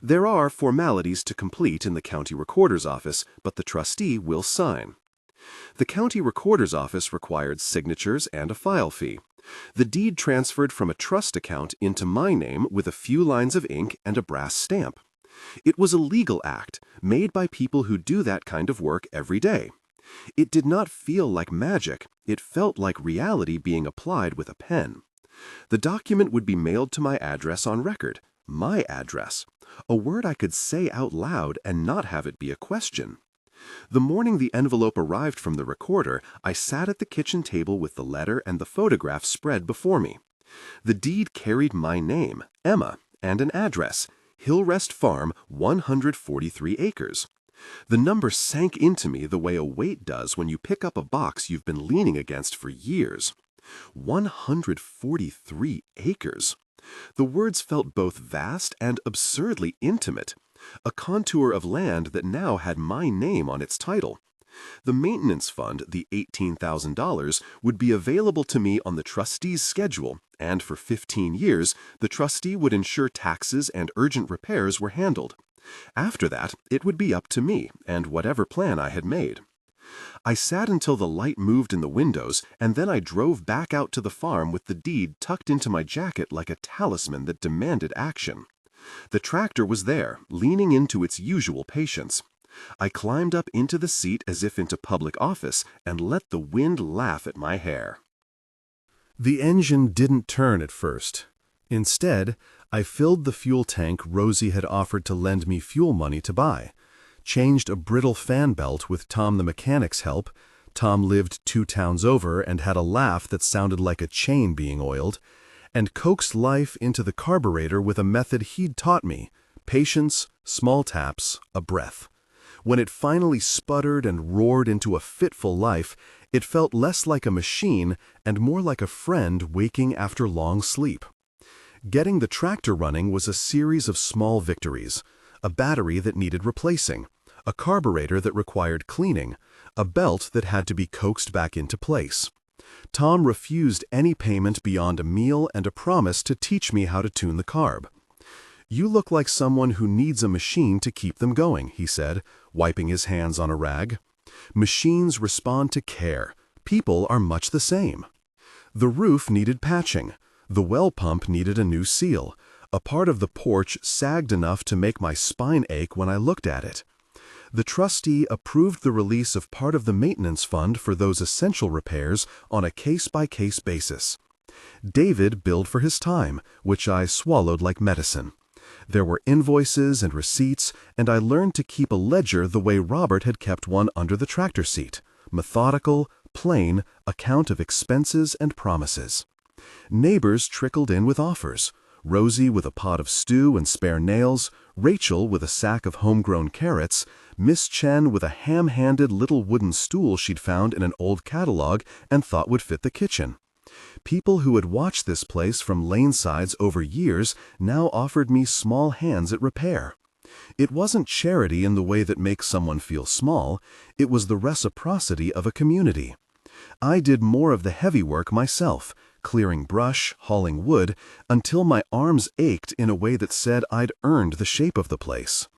"There are formalities to complete in the county recorder's office, but the trustee will sign." The county recorder's office required signatures and a file fee. The deed transferred from a trust account into my name with a few lines of ink and a brass stamp. It was a legal act, made by people who do that kind of work every day. It did not feel like magic, it felt like reality being applied with a pen. The document would be mailed to my address on record, my address, a word I could say out loud and not have it be a question. The morning the envelope arrived from the recorder, I sat at the kitchen table with the letter and the photograph spread before me. The deed carried my name, Emma, and an address, Hillrest Farm, 143 acres. The number sank into me the way a weight does when you pick up a box you've been leaning against for years. 143 acres. The words felt both vast and absurdly intimate, a contour of land that now had my name on its title. The maintenance fund, the $18,000, would be available to me on the trustee's schedule, and for 15 years, the trustee would ensure taxes and urgent repairs were handled. After that, it would be up to me and whatever plan I had made. I sat until the light moved in the windows, and then I drove back out to the farm with the deed tucked into my jacket like a talisman that demanded action. The tractor was there, leaning into its usual patience. I climbed up into the seat as if into public office and let the wind laugh at my hair. The engine didn't turn at first. Instead, I filled the fuel tank Rosie had offered to lend me fuel money to buy, changed a brittle fan belt with Tom the mechanic's help. Tom lived 2 towns over and had a laugh that sounded like a chain being oiled, and coaxed life into the carburetor with a method he'd taught me: patience, Small taps, a breath. When it finally sputtered and roared into a fitful life, it felt less like a machine and more like a friend waking after long sleep. Getting the tractor running was a series of small victories. A battery that needed replacing, a carburetor that required cleaning, a belt that had to be coaxed back into place. Tom refused any payment beyond a meal and a promise to teach me how to tune the carb. "You look like someone who needs a machine to keep them going," he said, wiping his hands on a rag. "Machines respond to care. People are much the same." The roof needed patching. The well pump needed a new seal. A part of the porch sagged enough to make my spine ache when I looked at it. The trustee approved the release of part of the maintenance fund for those essential repairs on a case-by-case basis. David billed for his time, which I swallowed like medicine. There were invoices and receipts, and I learned to keep a ledger the way Robert had kept one under the tractor seat. Methodical, plain, account of expenses and promises. Neighbors trickled in with offers. Rosie with a pot of stew and spare nails, Rachel with a sack of homegrown carrots, Miss Chen with a ham-handed little wooden stool she'd found in an old catalog and thought would fit the kitchen. People who had watched this place from lane sides over years now offered me small hands at repair. It wasn't charity in the way that makes someone feel small, it was the reciprocity of a community. I did more of the heavy work myself, clearing brush, hauling wood, until my arms ached in a way that said I'd earned the shape of the place.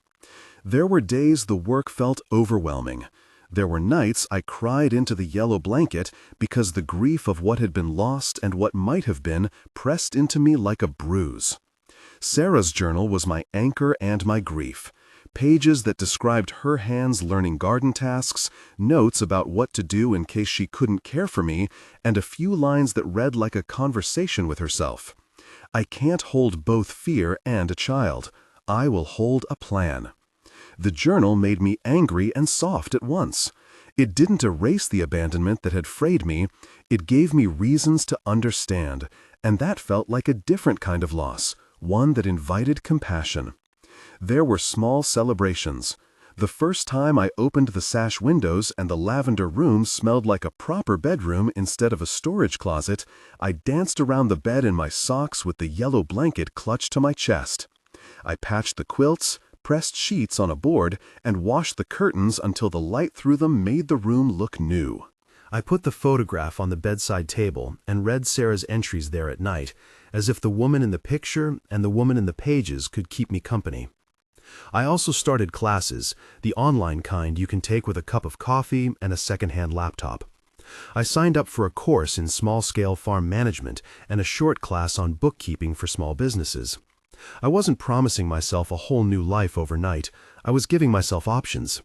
There were days the work felt overwhelming. There were nights I cried into the yellow blanket because the grief of what had been lost and what might have been pressed into me like a bruise. Sarah's journal was my anchor and my grief. Pages that described her hands learning garden tasks, notes about what to do in case she couldn't care for me, and a few lines that read like a conversation with herself. I can't hold both fear and a child. I will hold a plan. The journal made me angry and soft at once. It didn't erase the abandonment that had frayed me, it gave me reasons to understand, and that felt like a different kind of loss, one that invited compassion. There were small celebrations. The first time I opened the sash windows and the lavender room smelled like a proper bedroom instead of a storage closet, I danced around the bed in my socks with the yellow blanket clutched to my chest. I patched the quilts, pressed sheets on a board, and washed the curtains until the light through them made the room look new. I put the photograph on the bedside table and read Sarah's entries there at night, as if the woman in the picture and the woman in the pages could keep me company. I also started classes, the online kind you can take with a cup of coffee and a second-hand laptop. I signed up for a course in small-scale farm management and a short class on bookkeeping for small businesses. I wasn't promising myself a whole new life overnight. I was giving myself options.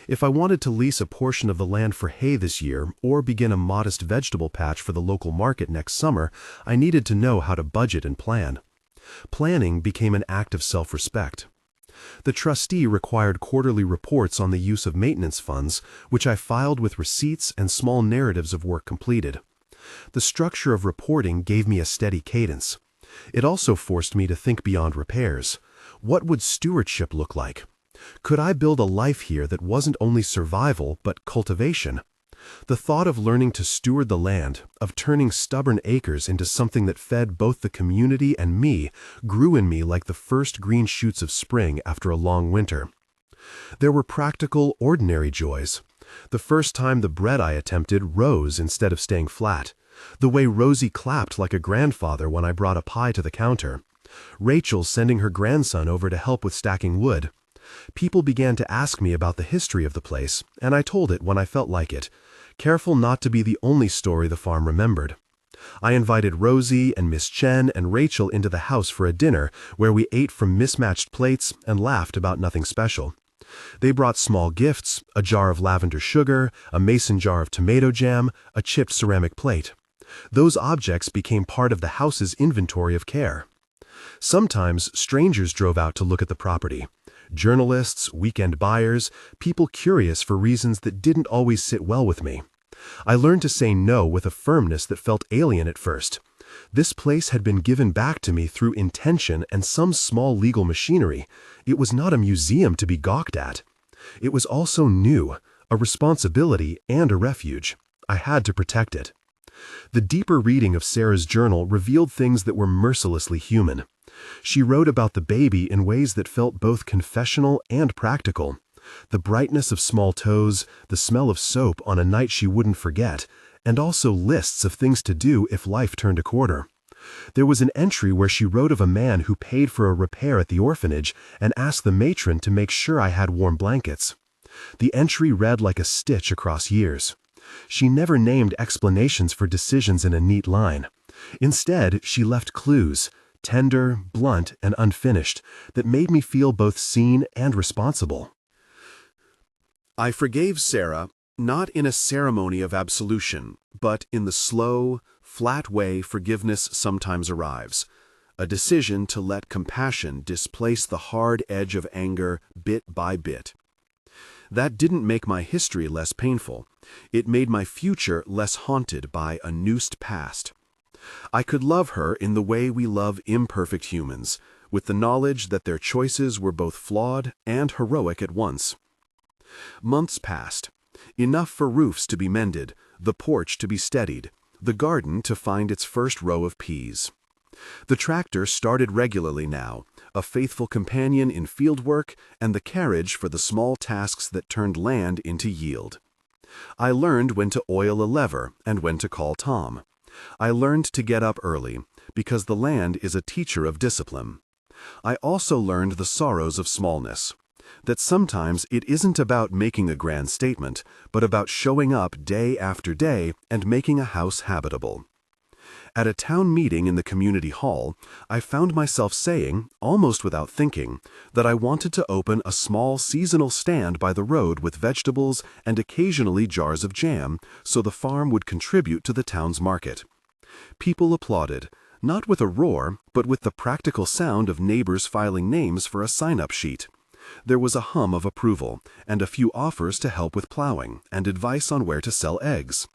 If I wanted to lease a portion of the land for hay this year or begin a modest vegetable patch for the local market next summer, I needed to know how to budget and plan. Planning became an act of self-respect. The trustee required quarterly reports on the use of maintenance funds, which I filed with receipts and small narratives of work completed. The structure of reporting gave me a steady cadence. It also forced me to think beyond repairs. What would stewardship look like? Could I build a life here that wasn't only survival but cultivation? The thought of learning to steward the land, of turning stubborn acres into something that fed both the community and me, grew in me like the first green shoots of spring after a long winter. There were practical, ordinary joys. The first time the bread I attempted rose instead of staying flat. The way Rosie clapped like a grandfather when I brought a pie to the counter. Rachel sending her grandson over to help with stacking wood. People began to ask me about the history of the place, and I told it when I felt like it, careful not to be the only story the farm remembered. I invited Rosie and Miss Chen and Rachel into the house for a dinner where we ate from mismatched plates and laughed about nothing special. They brought small gifts, a jar of lavender sugar, a mason jar of tomato jam, a chipped ceramic plate. Those objects became part of the house's inventory of care. Sometimes strangers drove out to look at the property. Journalists, weekend buyers, people curious for reasons that didn't always sit well with me. I learned to say no with a firmness that felt alien at first. This place had been given back to me through intention and some small legal machinery. It was not a museum to be gawked at. It was also new, a responsibility and a refuge. I had to protect it. The deeper reading of Sarah's journal revealed things that were mercilessly human. She wrote about the baby in ways that felt both confessional and practical. The brightness of small toes, the smell of soap on a night she wouldn't forget, and also lists of things to do if life turned a quarter. There was an entry where she wrote of a man who paid for a repair at the orphanage and asked the matron to make sure I had warm blankets. The entry read like a stitch across years. She never named explanations for decisions in a neat line. Instead, she left clues, tender, blunt, and unfinished, that made me feel both seen and responsible. I forgave Sarah, not in a ceremony of absolution, but in the slow, flat way forgiveness sometimes arrives, a decision to let compassion displace the hard edge of anger bit by bit. That didn't make my history less painful. It made my future less haunted by a noosed past. I could love her in the way we love imperfect humans, with the knowledge that their choices were both flawed and heroic at once. Months passed. Enough for roofs to be mended, the porch to be steadied, the garden to find its first row of peas. The tractor started regularly now, a faithful companion in field work and the carriage for the small tasks that turned land into yield. I learned when to oil a lever and when to call Tom. I learned to get up early, because the land is a teacher of discipline. I also learned the sorrows of smallness, that sometimes it isn't about making a grand statement, but about showing up day after day and making a house habitable. At a town meeting in the community hall, I found myself saying, almost without thinking, that I wanted to open a small seasonal stand by the road with vegetables and occasionally jars of jam, so the farm would contribute to the town's market. People applauded, not with a roar, but with the practical sound of neighbors filing names for a sign-up sheet. There was a hum of approval, and a few offers to help with plowing, and advice on where to sell eggs.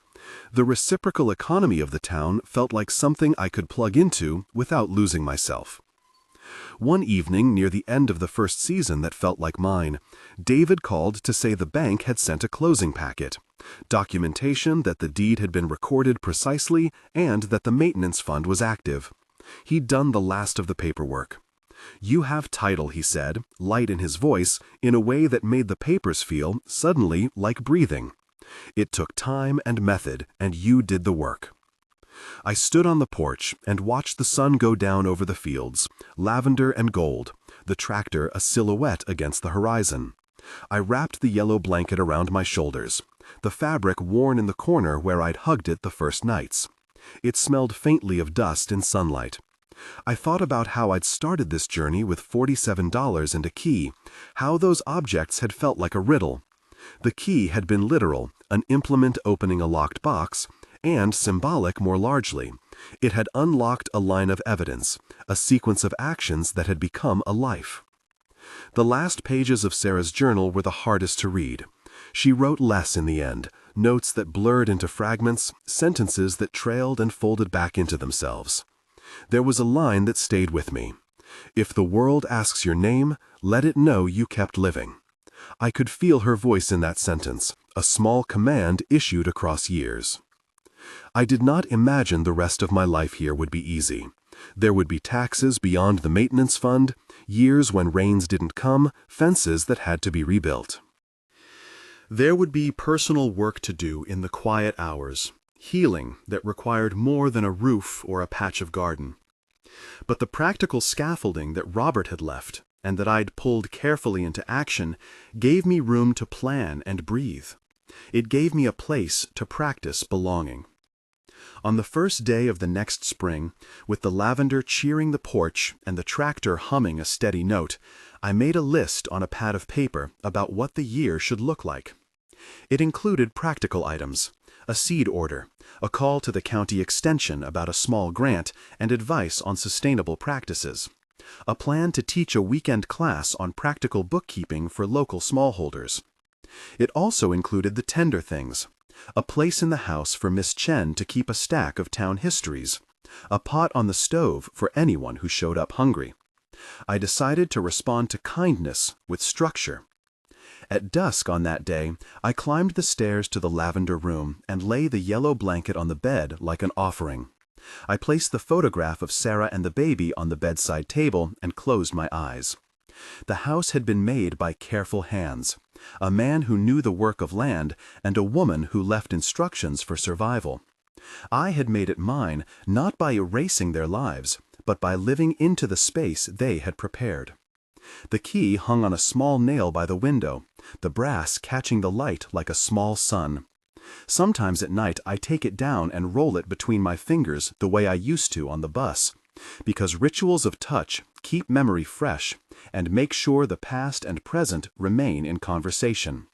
The reciprocal economy of the town felt like something I could plug into without losing myself. One evening near the end of the first season that felt like mine, David called to say the bank had sent a closing packet, documentation that the deed had been recorded precisely and that the maintenance fund was active. He'd done the last of the paperwork. "You have title," he said, light in his voice, in a way that made the papers feel, suddenly, like breathing. "It took time and method, and you did the work." I stood on the porch and watched the sun go down over the fields, lavender and gold, the tractor a silhouette against the horizon. I wrapped the yellow blanket around my shoulders, the fabric worn in the corner where I'd hugged it the first nights. It smelled faintly of dust in sunlight. I thought about how I'd started this journey with $47 and a key, how those objects had felt like a riddle. The key had been literal, an implement opening a locked box, and symbolic more largely. It had unlocked a line of evidence, a sequence of actions that had become a life. The last pages of Sarah's journal were the hardest to read. She wrote less in the end, notes that blurred into fragments, sentences that trailed and folded back into themselves. There was a line that stayed with me. "If the world asks your name, let it know you kept living." I could feel her voice in that sentence, a small command issued across years. I did not imagine the rest of my life here would be easy. There would be taxes beyond the maintenance fund, years when rains didn't come, fences that had to be rebuilt. There would be personal work to do in the quiet hours, healing that required more than a roof or a patch of garden. But the practical scaffolding that Robert had left, and that I'd pulled carefully into action, gave me room to plan and breathe. It gave me a place to practice belonging. On the first day of the next spring, with the lavender cheering the porch and the tractor humming a steady note, I made a list on a pad of paper about what the year should look like. It included practical items, a seed order, a call to the county extension about a small grant and advice on sustainable practices, a plan to teach a weekend class on practical bookkeeping for local smallholders. It also included the tender things, a place in the house for Miss Chen to keep a stack of town histories, a pot on the stove for anyone who showed up hungry. I decided to respond to kindness with structure. At dusk on that day, I climbed the stairs to the lavender room and lay the yellow blanket on the bed like an offering. I placed the photograph of Sarah and the baby on the bedside table and closed my eyes. The house had been made by careful hands, a man who knew the work of land and a woman who left instructions for survival. I had made it mine not by erasing their lives, but by living into the space they had prepared. The key hung on a small nail by the window, the brass catching the light like a small sun. Sometimes at night I take it down and roll it between my fingers the way I used to on the bus, because rituals of touch keep memory fresh and make sure the past and present remain in conversation.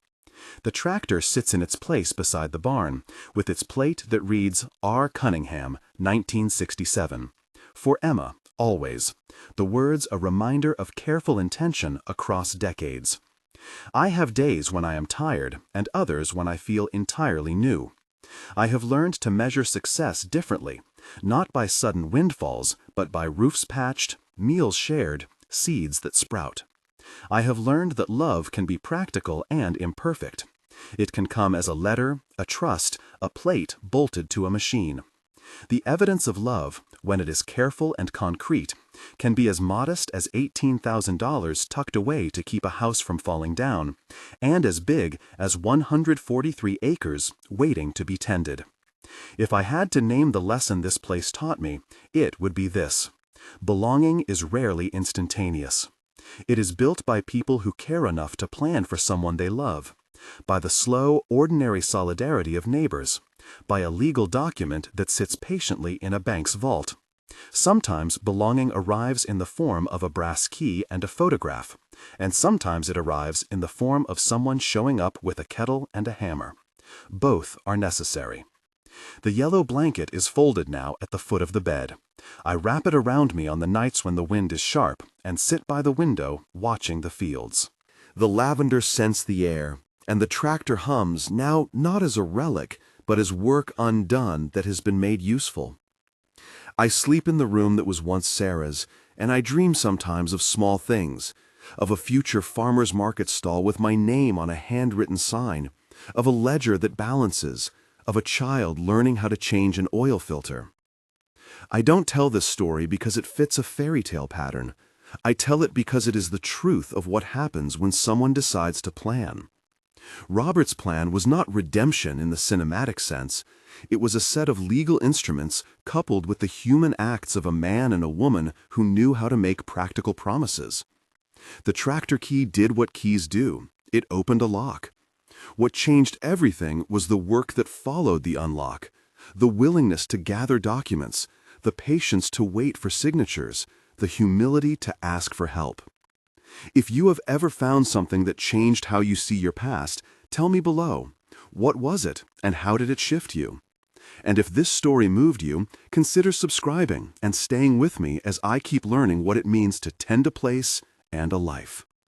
The tractor sits in its place beside the barn, with its plate that reads R. Cunningham, 1967. For Emma, always. The words a reminder of careful intention across decades. I have days when I am tired and others when I feel entirely new. I have learned to measure success differently, not by sudden windfalls, but by roofs patched, meals shared, seeds that sprout. I have learned that love can be practical and imperfect. It can come as a letter, a trust, a plate bolted to a machine. The evidence of love, when it is careful and concrete, can be as modest as $18,000 tucked away to keep a house from falling down, and as big as 143 acres waiting to be tended. If I had to name the lesson this place taught me, it would be this: belonging is rarely instantaneous. It is built by people who care enough to plan for someone they love, by the slow, ordinary solidarity of neighbors, by a legal document that sits patiently in a bank's vault. Sometimes belonging arrives in the form of a brass key and a photograph, and sometimes it arrives in the form of someone showing up with a kettle and a hammer. Both are necessary. The yellow blanket is folded now at the foot of the bed. I wrap it around me on the nights when the wind is sharp and sit by the window watching the fields. The lavender scents the air, and the tractor hums now not as a relic, but as work undone that has been made useful. I sleep in the room that was once Sarah's, and I dream sometimes of small things, of a future farmer's market stall with my name on a handwritten sign, of a ledger that balances, of a child learning how to change an oil filter. I don't tell this story because it fits a fairy tale pattern. I tell it because it is the truth of what happens when someone decides to plan. Robert's plan was not redemption in the cinematic sense. It was a set of legal instruments coupled with the human acts of a man and a woman who knew how to make practical promises. The tractor key did what keys do. It opened a lock. What changed everything was the work that followed the unlock, the willingness to gather documents, the patience to wait for signatures, the humility to ask for help. If you have ever found something that changed how you see your past, tell me below. What was it, and how did it shift you? And if this story moved you, consider subscribing and staying with me as I keep learning what it means to tend a place and a life.